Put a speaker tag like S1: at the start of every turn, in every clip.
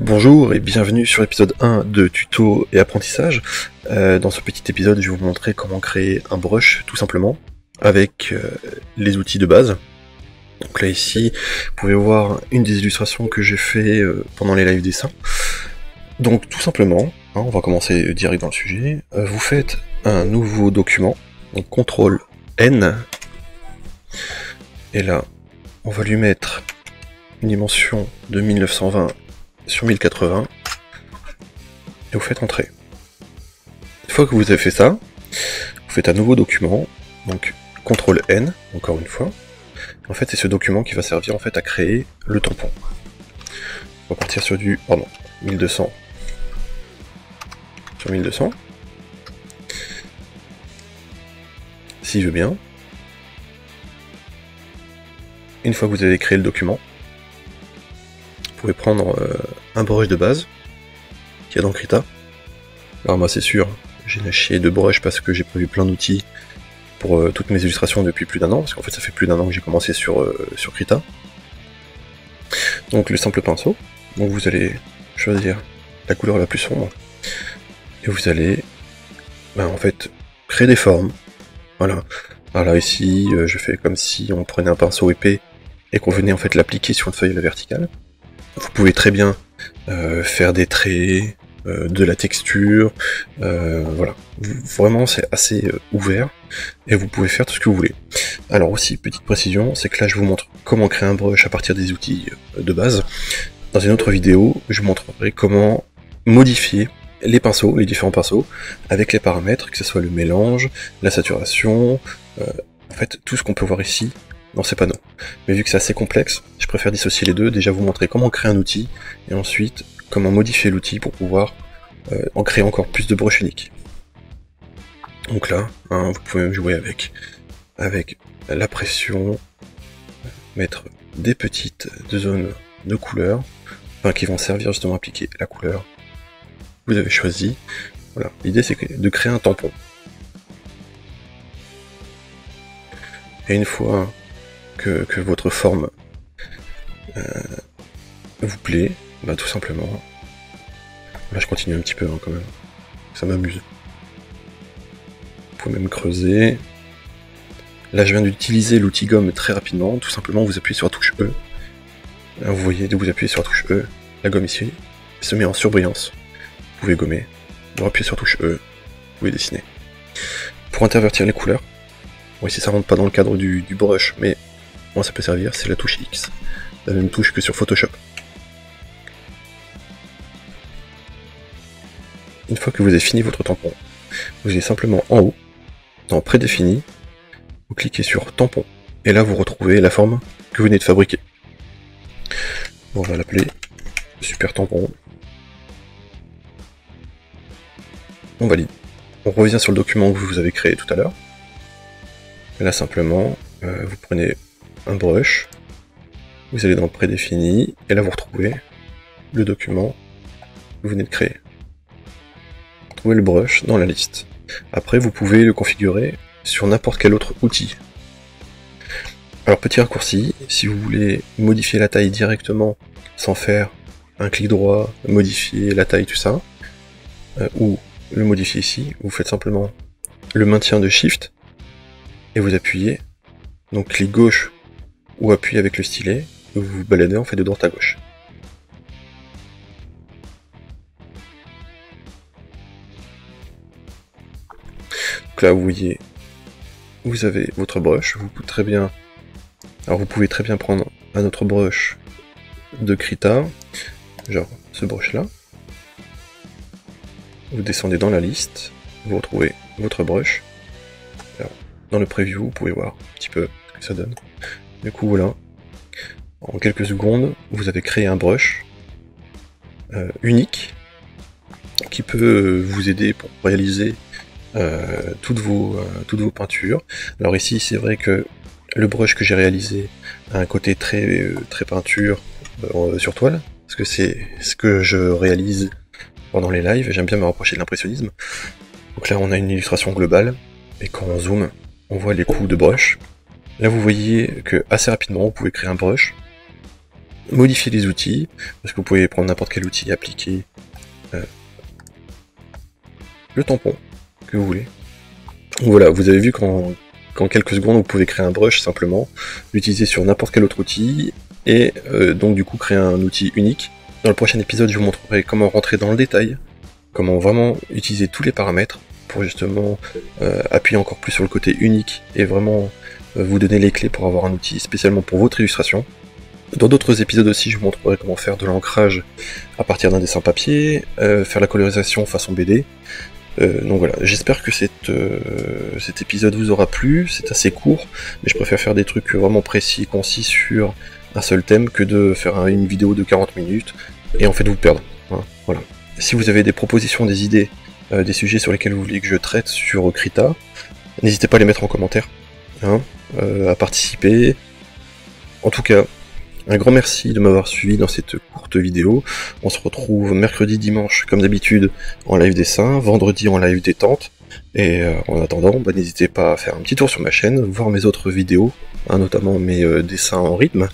S1: Bonjour et bienvenue sur l'épisode 1 de Tuto et Apprentissage. Dans ce petit épisode, je vais vous montrer comment créer un brush, tout simplement, avec les outils de base. Donc là ici, vous pouvez voir une des illustrations que j'ai fait pendant les live dessins. Donc tout simplement, on va commencer direct dans le sujet, vous faites un nouveau document, donc CTRL N, et là, on va lui mettre une dimension de 1920 sur 1080 et vous faites entrer. Une fois que vous avez fait ça, vous faites un nouveau document, donc CTRL N, encore une fois. En fait, c'est ce document qui va servir en fait à créer le tampon. On va partir sur du 1200 sur 1200. Si je veux bien. Une fois que vous avez créé le document, vous pouvez prendre un brush de base qu'il y a dans Krita. Alors moi c'est sûr, j'ai lâché de brush parce que j'ai prévu plein d'outils pour toutes mes illustrations depuis plus d'1 an, parce qu'en fait ça fait plus d'1 an que j'ai commencé sur Krita. Donc le simple pinceau, donc vous allez choisir la couleur la plus sombre, et vous allez en fait créer des formes. Voilà. Alors là ici, je fais comme si on prenait un pinceau épais et qu'on venait en fait l'appliquer sur une feuille à la verticale. Vous pouvez très bien faire des traits, de la texture, voilà. Vraiment c'est assez ouvert et vous pouvez faire tout ce que vous voulez. Alors aussi, petite précision, c'est que là je vous montre comment créer un brush à partir des outils de base. Dans une autre vidéo, je vous montrerai comment modifier les pinceaux, les différents pinceaux, avec les paramètres, que ce soit le mélange, la saturation, en fait tout ce qu'on peut voir ici dans ces panneaux. Mais vu que c'est assez complexe, je préfère dissocier les deux, déjà vous montrer comment créer un outil, et ensuite comment modifier l'outil pour pouvoir en créer encore plus de brushes uniques. Donc là, vous pouvez même jouer avec la pression, mettre des petites zones de couleur, qui vont servir justement à appliquer la couleur que vous avez choisi. Voilà, l'idée c'est de créer un tampon. Et une fois que votre forme vous plaît, tout simplement, là je continue un petit peu quand même, ça m'amuse. Vous pouvez même creuser. Là je viens d'utiliser l'outil gomme très rapidement, tout simplement vous appuyez sur la touche E. Là vous voyez, dès que vous appuyez sur la touche E, la gomme ici se met en surbrillance. Vous pouvez gommer, vous appuyez sur la touche E, vous pouvez dessiner. Pour intervertir les couleurs, bon ici ça rentre pas dans le cadre du brush, mais moi ça peut servir, c'est la touche X, la même touche que sur Photoshop. Une fois que vous avez fini votre tampon, vous allez simplement en haut, dans prédéfini, vous cliquez sur tampon, et là vous retrouvez la forme que vous venez de fabriquer. On va l'appeler super tampon. On valide. On revient sur le document que vous avez créé tout à l'heure. Là simplement, vous prenez un brush, vous allez dans prédéfini, et là vous retrouvez le document que vous venez de créer. Vous trouvez le brush dans la liste. Après vous pouvez le configurer sur n'importe quel autre outil. Alors petit raccourci, si vous voulez modifier la taille directement sans faire un clic droit, modifier la taille, tout ça, ou le modifier ici, vous faites simplement le maintien de Shift, et vous appuyez, donc clic gauche ou appuyez avec le stylet, et vous vous baladez en fait de droite à gauche. Donc là vous voyez, vous avez votre brush, vous pouvez très bien prendre un autre brush de Krita, genre ce brush là, vous descendez dans la liste, vous retrouvez votre brush. Alors, dans le preview, vous pouvez voir un petit peu ce que ça donne. Du coup, voilà, en quelques secondes, vous avez créé un brush unique qui peut vous aider pour réaliser toutes vos peintures. Alors ici, c'est vrai que le brush que j'ai réalisé a un côté très peinture sur toile, parce que c'est ce que je réalise pendant les lives, j'aime bien me rapprocher de l'impressionnisme. Donc là on a une illustration globale, et quand on zoome, on voit les coups de brush. Là vous voyez que assez rapidement vous pouvez créer un brush, modifier les outils, parce que vous pouvez prendre n'importe quel outil et appliquer le tampon que vous voulez. Donc voilà, vous avez vu qu'en quelques secondes vous pouvez créer un brush simplement, l'utiliser sur n'importe quel autre outil, et donc du coup créer un outil unique. Dans le prochain épisode, je vous montrerai comment rentrer dans le détail, comment vraiment utiliser tous les paramètres pour justement appuyer encore plus sur le côté unique et vraiment vous donner les clés pour avoir un outil spécialement pour votre illustration. Dans d'autres épisodes aussi, je vous montrerai comment faire de l'ancrage à partir d'un dessin papier, faire la colorisation façon BD. Donc voilà, j'espère que cet épisode vous aura plu, c'est assez court, mais je préfère faire des trucs vraiment précis, concis sur un seul thème que de faire une vidéo de 40 minutes et en fait vous perdre. Hein, voilà. Si vous avez des propositions, des idées, des sujets sur lesquels vous voulez que je traite sur Krita, n'hésitez pas à les mettre en commentaire, hein, à participer. En tout cas, un grand merci de m'avoir suivi dans cette courte vidéo. On se retrouve mercredi, dimanche, comme d'habitude, en live dessin, vendredi en live détente. Et en attendant, n'hésitez pas à faire un petit tour sur ma chaîne, voir mes autres vidéos, hein, notamment mes dessins en rythme.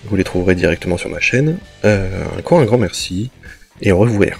S1: Vous les trouverez directement sur ma chaîne. Encore un grand merci, et au revoir.